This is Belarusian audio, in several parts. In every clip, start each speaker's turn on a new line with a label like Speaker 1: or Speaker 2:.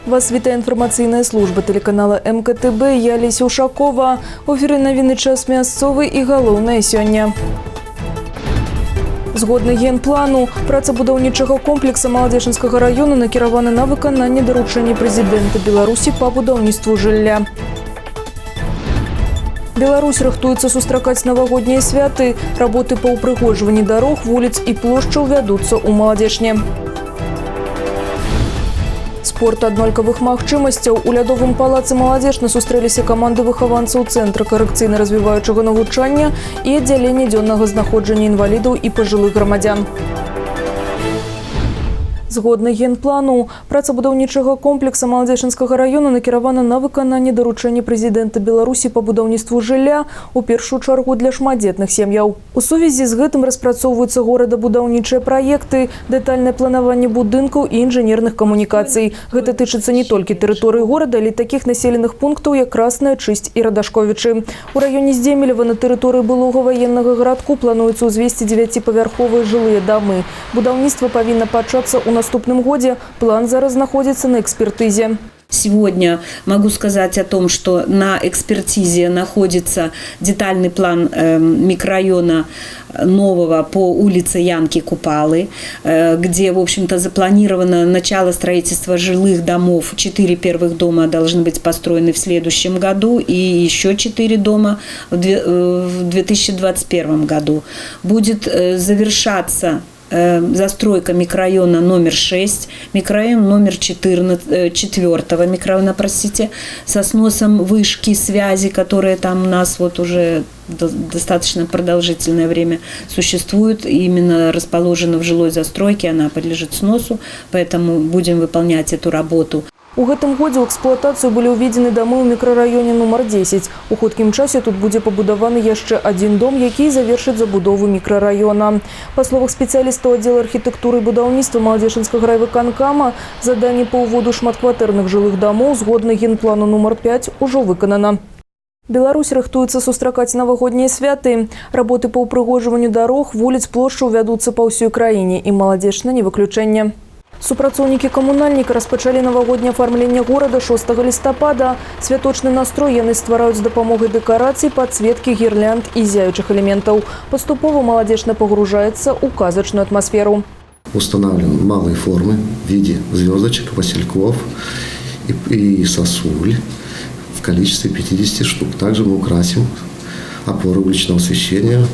Speaker 1: Вас вітає інформаційна служба телеканала МКТБ. Я Леся Ушакова. У ефірі новини час мясцовий і галоўнае сёння. Згодна генплану, праца будаўнічага комплекса Маладзечынскага района накіравана на выкананне даручэння прэзідэнта Беларусі па будаўніцтву жылля. Беларусь рыхтуецца сустракаць навагоднія святы. Работы па ўпрыгожванні дарог, вуліц і плошчаў вядуцца ў Маладзечне. Спорт аднолькавых магчымасцяў. У лядовым палацы Маладзечна сустрэліся каманды выхаванцаў Цэнтра карэкцыйна-развіваючага навучання і аддзялення дзённага знаходжання інвалідаў і пажылых грамадзян. Згодна генплану, праца будаўнічага комплекса Маладзечынскага района накіравана на выкананне даручэння прэзідэнта Беларусі па будаўніцтву жылля, у першую чаргу для шматдзетных сем'яў. У сувязі з гэтым распрацоўваюцца горадабудаўнічыя праекты, дэтальнае планаванне будынкаў і інжынерных камунікацый. Гэта тычыцца не толькі тэрыторыі горада, але такіх населеных пунктаў, як Красная, Чысць і Радашковічы. У раёне Здземелева на тэрыторыі былога ваеннага гарадку плануецца ўзвесці 9-павярховыя жылыя дамы. Будаўніцтва павінна пачацца ў наступным годзе. План зараз находится на экспертизе.
Speaker 2: Сегодня могу сказать о том, что на экспертизе находится детальный план микрорайона нового по улице Янки Купалы, где, в общем-то, запланировано начало строительства жилых домов. 4 первых дома должны быть построены в следующем году и еще 4 дома в 2021 году. Будет завершаться застройка микрорайона номер 6, микрорайон номер 4 микрорайона, со сносом вышки связи, которая там у нас вот уже достаточно продолжительное время существует, именно расположена в жилой застройке, она подлежит сносу, поэтому будем выполнять эту работу.
Speaker 1: У гэтым годзе ў эксплуатацыю былі ўведзены дамы ў мікрараёне нумар 10. У хуткім часе тут будзе пабудаваны яшчэ адзін дом, які завершыць забудову мікрараёна. Па словах спецыялістаў аддзела архітэктуры і будаўніцтва Маладзечынскага райвыканкама, заданне па ўводу шматкватэрных жылых дамоў згодна генплану нумар 5 ужо выканана. Беларусь рыхтуецца сустракаць навагоднія святы. Работы па ўпрыгожванню дарог, вуліц, плошчаў вядуцца па ўсёй краіне, і Маладзечна не выключэнне. Супрацоўнікі камунальніка распачалі навагодняе афармленне горада 6 лістапада. Святочны настрой яны ствараюць з дапамогай дэкарацый, падсветкі, гірлянд і зяючых элементаў. Паступова Маладзечна пагружаецца ў казачную атмасферу.
Speaker 3: Установлены малые формы в виде звездочек, васильков и сосуль в количестве 50 штук. Также мы украсим опоры уличного освещения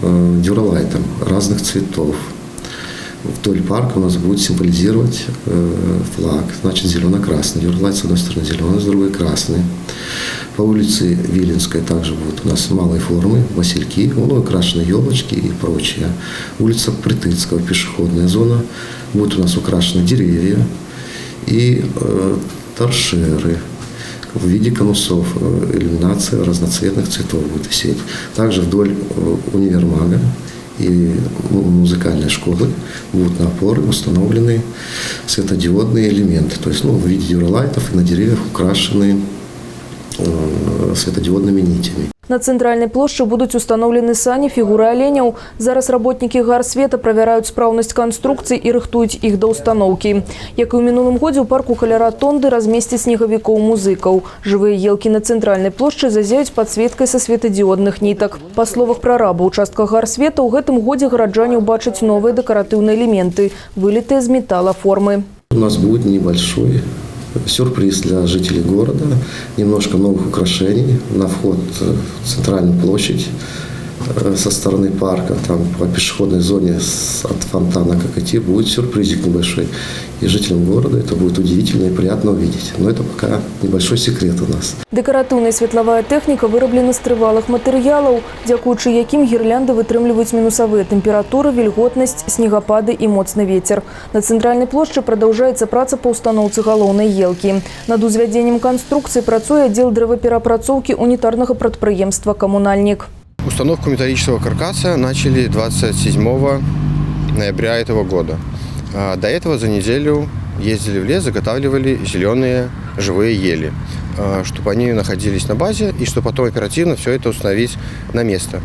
Speaker 3: дюралайтом разных цветов. Вдоль парка у нас будет символизировать флаг, значит зелено-красный. Юрлайт с одной стороны зеленый, с другой красный. По улице Виленской также будут у нас малые формы, васильки, украшены елочки и прочее. Улица Притыцкого, пешеходная зона, будут у нас украшены деревья и торшеры в виде конусов. Иллюминация разноцветных цветов будет висеть. Также вдоль универмага и музыкальной школы будут на опоры установлены светодиодные элементы, то есть в виде дюралайтов и на деревьях украшены светодиодными нитями.
Speaker 1: На цэнтральнай плошчы будуць установлены сані, фігуры аленяў. Зараз работнікі гарсвета правяраюць спраўнасць канструкцый і рыхтуюць іх да ўстаноўкі. Як і ў мінулым годзе, у парку каля ратонды размесцяць снегавікоў-музыкаў. Жывыя елкі на цэнтральнай плошчы зазяюць падсветкай са светадиодных нітак. Па словах прараба участка гарсвета, у гэтым годзе гараджане ўбачаць новыя дэкаратыўныя элементы, вылітыя з металла формы.
Speaker 3: У нас будет небольшой сюрприз для жителей города. Немножко новых украшений на вход в центральную площадь со стороны парка. Там по пешеходной зоне от фонтана Кокоти будет сюрпризик небольшой. И жителям города это будет удивительно и приятно увидеть. Но это пока небольшой секрет у нас.
Speaker 1: Дэкаратыўная светлавая тэхніка выраблена з трывалых матэрыялаў, дзякуючы якім гірлянды вытрымліваюць мінусавыя тэмпературы, вільготнасць, снегапады і моцны вецер. На цэнтральнай плошчы прадаўжаецца праца па ўстаноўцы галоўнай елкі. Над узвядзеннем канструкцыі працуе аддзел дрэваперапрацоўкі унітарнага прадпрыемства «Коммунальник».
Speaker 4: Установку металлического каркаса начали 27 ноября этого года. До этого за неделю ездили в лес, заготавливали зеленые живые ели, чтобы они находились на базе и чтобы потом оперативно все это установить на место.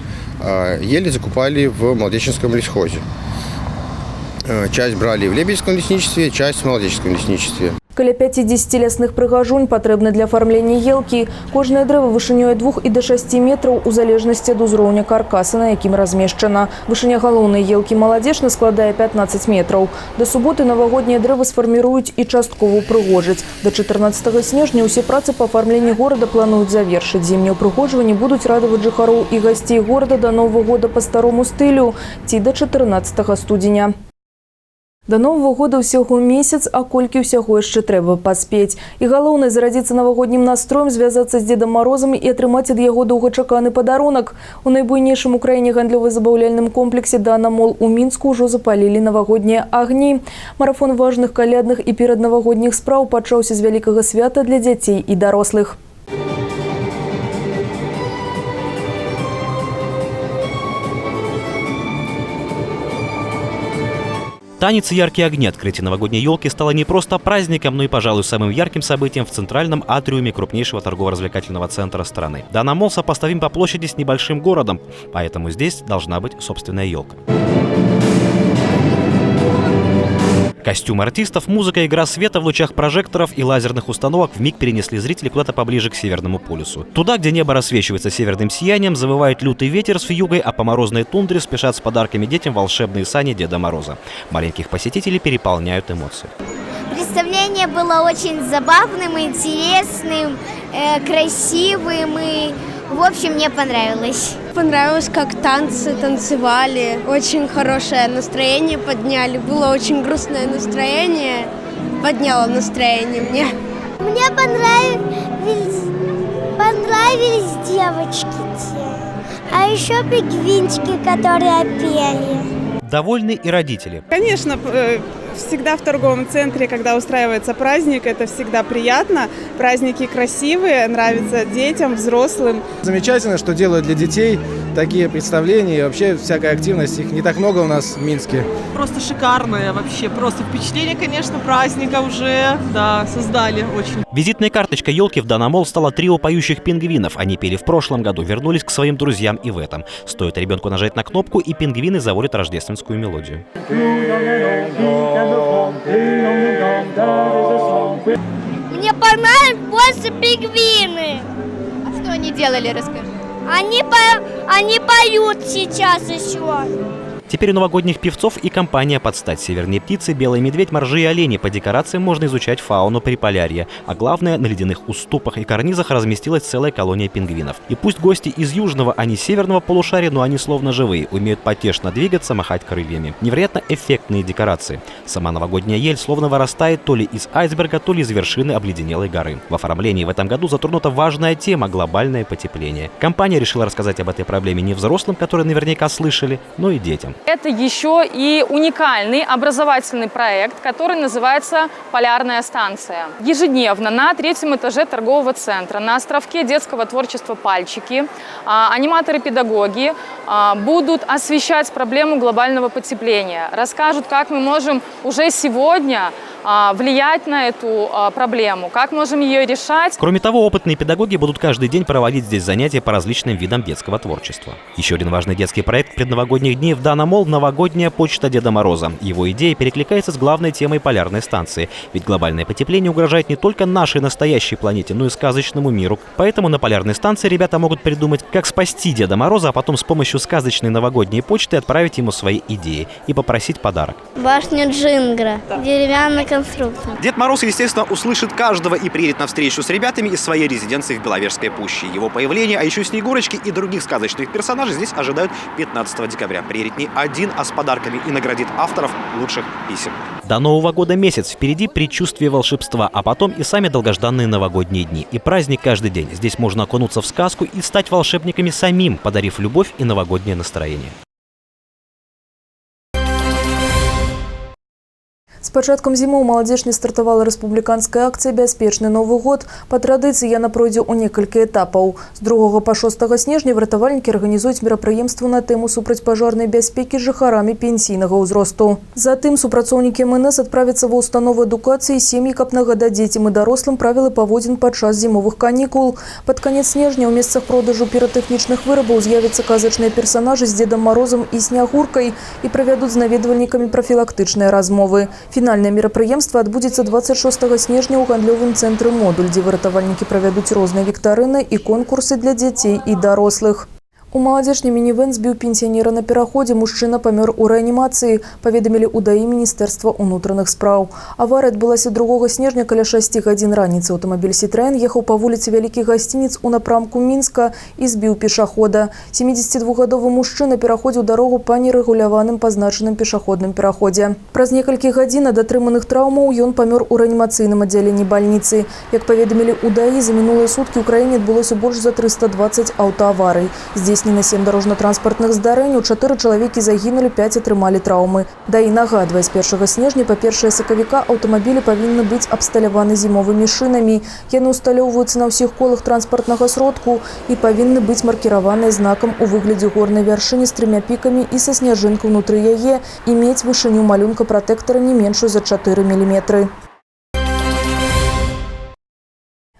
Speaker 4: Ели закупали в Молодечинском лесхозе. Часть брали в Лебедевском лесничестве, часть в Молодечинском лесничестве.
Speaker 1: Каля 50 лясных прыгажунь патрэбны для оформлення елкі. Кожнае дрэва вышынёй ад 2 і да 6 метраў у залежнасці ад узроўня каркаса, на якім размешчана. Вышыня галоўнай елкі «Маладзечна» складае 15 метраў. До суботы навагоднія дрэвы сфарміруюць і часткова ўпрыгожаць. До 14 снежня ўсе працы па афармленні горада плануюць завершыць. Зімнія ўпрыгожванні будуць радаваць жыхароў і гасцей горада до Новага года па старому стылю ці до 14 студзеня. До Нового года ўсяго месяц, а колькі ўсяго яшчэ трэба паспець. І галоўнае зарадзіцца навагоднім настроем, звязацца з Дедам Морозам і атрымаць ад яго доўгачаканы падарунак. У найбуйнейшым у краіне гандлёва-забаўляльным комплексе «Дана Мол» у Мінску ўжо запалілі навагоднія агні. Марафон важных калядных і пераднавагодніх спраў пачаўся з вялікага свята для дзяцей і дарослых.
Speaker 5: Танец и яркие огни открытия новогодней елки стало не просто праздником, но и, пожалуй, самым ярким событием в центральном атриуме крупнейшего торгово-развлекательного центра страны. Дана Мол сопоставим по площади с небольшим городом, поэтому здесь должна быть собственная елка. Костюмы артистов, музыка, игра света в лучах прожекторов и лазерных установок вмиг перенесли зрителей куда-то поближе к Северному полюсу. Туда, где небо рассвечивается северным сиянием, завывает лютый ветер с вьюгой, а по морозной тундре спешат с подарками детям волшебные сани Деда Мороза. Маленьких посетителей переполняют эмоции.
Speaker 6: Представление было очень забавным, интересным, красивым и, в общем, мне понравилось.
Speaker 7: Понравилось, как танцы танцевали, очень хорошее настроение подняли, было очень грустное настроение, подняло настроение мне.
Speaker 6: Мне понравились девочки те, а еще пингвинчики, которые пели.
Speaker 5: Довольны и родители.
Speaker 8: Конечно, всегда в торговом центре, когда устраивается праздник, это всегда приятно. Праздники красивые, нравятся детям, взрослым.
Speaker 9: Замечательно, что делают для детей такие представления. И вообще всякая активность, их не так много у нас в Минске.
Speaker 10: Просто шикарное вообще. Просто впечатление, конечно, праздника уже, да, создали очень.
Speaker 5: Визитной карточкой елки в Дана Мол стало трио поющих пингвинов. Они пели в прошлом году, вернулись к своим друзьям и в этом. Стоит ребенку нажать на кнопку, и пингвины заводят рождественскую мелодию.
Speaker 6: Мне понравились больше пингвины.
Speaker 7: А что они делали, расскажи?
Speaker 6: Они поют сейчас еще.
Speaker 5: Теперь у новогодних певцов и компания под стать. Северные птицы, белый медведь, моржи и олени. По декорациям можно изучать фауну Приполярья. А главное, на ледяных уступах и карнизах разместилась целая колония пингвинов. И пусть гости из южного, а не северного полушария, но они словно живые, умеют потешно двигаться, махать крыльями. Невероятно эффектные декорации. Сама новогодняя ель словно вырастает то ли из айсберга, то ли из вершины обледенелой горы. В оформлении в этом году затронута важная тема – глобальное потепление. Компания решила рассказать об этой проблеме не взрослым, которые наверняка слышали, но и детям.
Speaker 11: Это еще и уникальный образовательный проект, который называется «Полярная станция». Ежедневно на 3-м этаже торгового центра на островке детского творчества «Пальчики» аниматоры-педагоги будут освещать проблему глобального потепления, расскажут, как мы можем уже сегодня влиять на эту проблему, как можем ее решать.
Speaker 5: Кроме того, опытные педагоги будут каждый день проводить здесь занятия по различным видам детского творчества. Еще один важный детский проект предновогодних дней в Дана Мол – новогодняя почта Деда Мороза. Его идея перекликается с главной темой полярной станции. Ведь глобальное потепление угрожает не только нашей настоящей планете, но и сказочному миру. Поэтому на полярной станции ребята могут придумать, как спасти Деда Мороза, а потом с помощью сказочной новогодней почты отправить ему свои идеи и попросить подарок.
Speaker 6: Башня Джингра, деревянный конструктор.
Speaker 12: Дед Мороз, естественно, услышит каждого и приедет на встречу с ребятами из своей резиденции в Беловежской пуще. Его появление, а еще Снегурочки и других сказочных персонажей здесь ожидают 15 декабря. Приедет не один, а с подарками и наградит авторов лучших писем.
Speaker 5: До Нового года месяц. Впереди предчувствие волшебства, а потом и сами долгожданные новогодние дни. И праздник каждый день. Здесь можно окунуться в сказку и стать волшебниками самим, подарив любовь и новогоднее настроение.
Speaker 1: С пачаткам зімы ў Маладзечні стартавала рэспубліканская акцыя «Бяспечны Новы год». Па традыцыі яна пройдзе ў некалькі этапаў. З 2 па 6 снежня выратавальнікі арганізуюць мерапрыемства на тэму супрацьпажарнай бяспекі з жыхарамі пенсійнага ўзросту. Затым супрацоўнікі МНС адправяцца ва ўстановы адукацыі сем'і, каб нагадаць дзецям і дарослым правілы паводзін падчас зімовых канікул. Пад канец снежня ў месцах продажу піратэхнічных вырабаў з'явяцца казачныя персанажы з Дедам Морозам і Снягуркай і правядуць з наведвальнікамі прафілактычныя размовы. Фінальнае мерапрыемства адбудзецца 26 снежня ў гандлёвым цэнтры «Модуль», дзе выратавальнікі правядуць розныя віктарыны і конкурсы для дзяцей і дарослых. У маладзечні мінівэн збіў пенсіянера на пераходзе. Мужчына памёр у рэанімацыі, паведамілі ў ДАІ Міністэрства ўнутраных спраў. Аварыя адбылася 2 снежня каля 6 гадзін раніцы. Аўтамабіль «Сітраен» ехаў па вуліцы Вялікі Гасцінец у напрамку Мінска і збіў пешахода. 72-гадовы мужчына пераходзіў дарогу па нерэгуляваным пазначаным пешаходным пераходзе. Праз некалькі гадзін ад атрыманых траўмаў ён памёр у рэанімацыйным аддзяленні бальніцы. Як паведамілі ў ДАІ, за мінулыя суткі ў краіне адбылося больш за 320 аўтааварый. Здзейснена 7 дарожна-транспартных здарэнняў, 4 чалавекі загінулі, 5 атрымалі траўмы. ДАІ нагадвае, з 1 снежня па 1 сакавіка аўтамабілі павінны быць абсталяваны зімовымі шынамі. Яны ўсталёўваюцца на ўсіх колах транспартнага сродку і павінны быць маркіраваныя знакам у выглядзе горнай вяршыні з 3 пікамі і са сняжынкай унутры яе і мець вышыню малюнка пратэктара не меншую за 4 мм.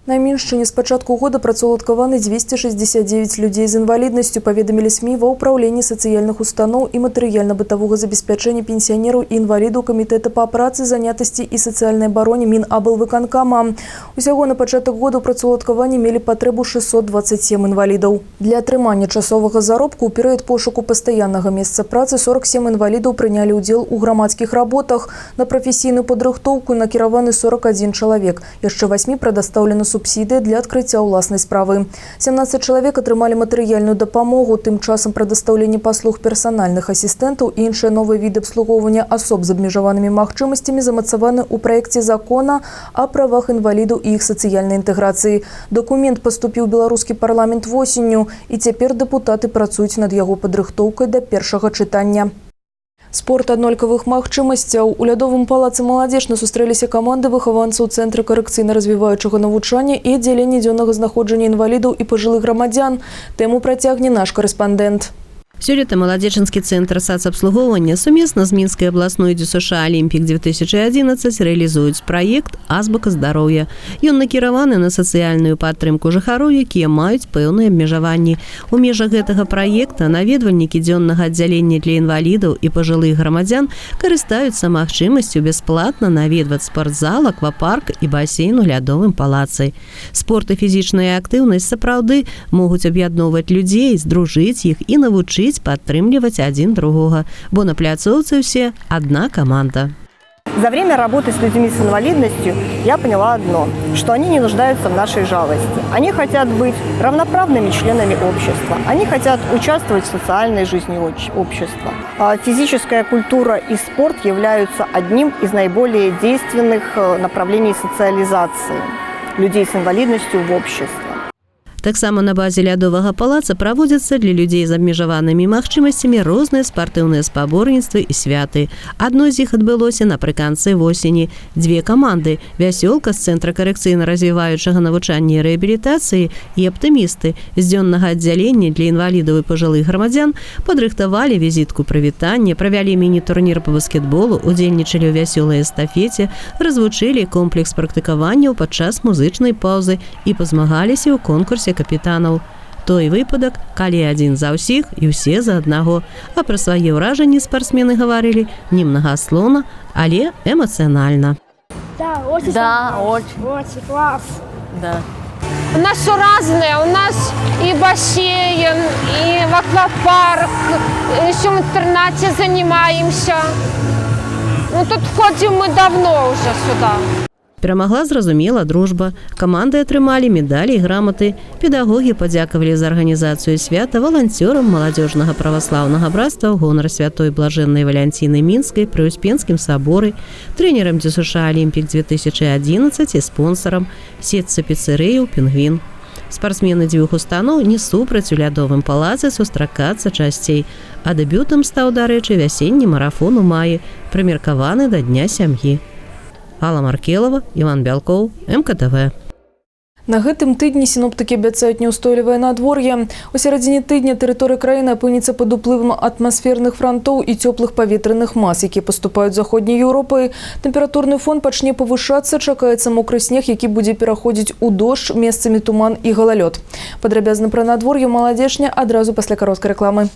Speaker 1: На Міншчыне з пачатку года працаўладкаваны 269 людзей з інваліднасцю, паведамілі СМІ ва ўпраўленні сацыяльных устаноў і матэрыяльна-бытавога забеспячэння пенсіянераў і інвалідаў Камітэта па працы, занятасці і сацыяльнай абароне Мінаблвыканкама. Усяго на пачатак года ў працаўладкаванні мелі патрэбу 627 інвалідаў. Для атрымання часовага заробку ў перыяд пошуку пастаяннага месца працы 47 інвалідаў прынялі ўдзел у грамадскіх работах. На прафесійную падрыхтоўку накіраваны 41 чалавек. Яшчэ 8 прадастаўлена субсідыя для адкрыцця ўласнай справы. 17 чалавек атрымалі матэрыяльную дапамогу. Тым часам прадастаўленне паслуг персанальных асістэнтаў і іншыя новыя віды абслугоўвання асоб з абмежаванымі магчымасцямі замацаваны ў праекце закона о правах інвалідаў і іх сацыяльнай інтэграцыі. Дакумент паступіў у беларускі парламент восенню, і цяпер дэпутаты працуюць над яго падрыхтоўкай да першага чытання. Спорт аднолькавых магчымасцяў. У лядовым палацы «Маладзечна» сустрэліся каманды выхаванцаў Цэнтра карэкцыйна-развіваючага навучання і аддзялення дзённага знаходжання інвалідаў і пажылых грамадзян. Тэму працягне наш карэспандэнт.
Speaker 13: Сёлета Маладзечанскі цэнтр сацабслугоўвання сумесна з Мінскай абласной ДЮСШ «Алімпік-2011» рэалізуюць праект «Азбука здароўя». Ён накіраваны на сацыяльную падтрымку жыхароў, якія маюць пэўныя абмежаванні. У межах гэтага праекта наведвальнікі дзённага аддзялення для інвалідаў і пажылых грамадзян карыстаюцца магчымасцю бясплатна наведваць спортзал, аквапарк і басейн у лядовым палацы. Спорт і фізічная актыўнасць сапраўды могуць аб'ядноўваць людзей, здружыць іх і навучыць падтрымліваць адзін другога, бо на пляцоўцы ўсе одна команда.
Speaker 14: За время работы с людьми с инвалидностью я поняла одно, что они не нуждаются в нашей жалости. Они хотят быть равноправными членами общества. Они хотят участвовать в социальной жизни общества. Физическая культура и спорт являются одним из наиболее действенных направлений социализации людей с инвалидностью в обществе.
Speaker 13: Таксама на базе лядовага палаца праводзяцца для людзей з абмежаванымі магчымасцямі розныя спартыўныя спаборніцтвы і святы. Адно з іх адбылося напрыканцы восені. 2 каманды – «Вясёлка» з Цэнтра карэкцыйна-развіваючага навучання і рэабілітацыі і «Аптымісты» з дзённага аддзялення для інвалідаў і пажылых грамадзян падрыхтавалі візітку прывітання, правялі міні-турнір па баскетболу, удзельнічалі ў вясёлай эстафеце, развучылі комплекс практыкаванняў падчас музычнай паўзы і пазмагаліся ў конкурсе капітанаў. Той выпадак, калі адзін за ўсіх і ўсе за аднаго. А пра свае ўражанні спартсмены гаварылі немнагаслоўна, але эмацыянальна.
Speaker 6: Да, очень класс.
Speaker 15: Да. У нас все разное. У нас и бассейн, и в аквапарк, еще в интернате занимаемся. Ну, тут ходим мы давно уже сюда.
Speaker 13: Перамагла, зразумела, дружба. Каманды атрымалі медалі і граматы. Педагогі падзякавалі за арганізацыю свята валанцёрам маладзёжнага праваслаўнага братства ў гонар святой блажэннай Валянціны Мінскай пры Успенскім саборы, трэнерам ДЮСШ «Алімпік-2011» і спонсарам сетцы піцэрыяў «Пінгвін». Спартсмены 2 устаноў не супраць у лядовым палацы сустракацца часцей, а дэбютам стаў, дарэчы, вясенні марафон у маі, прымеркаваны да Дня сям'і. Алла Маркелова, Іван Бялкоў, МКТВ.
Speaker 1: На гэтым тыдні сіноптыкі абяцаюць няўстойлівае надвор'е. У сярэдзіне тыдня тэрыторыя краіны апынецца пад уплывам атмасферных франтоў і цёплых паветраных мас, якія паступаюць з заходняй Еўропы. Тэмпературны фон пачне павышацца, чакаецца мокры снег, які будзе пераходзіць у дождж, месцамі туман і галалёд. Падрабязна пра надвор'е «Маладзечня» адразу пасля кароткай рэкламы.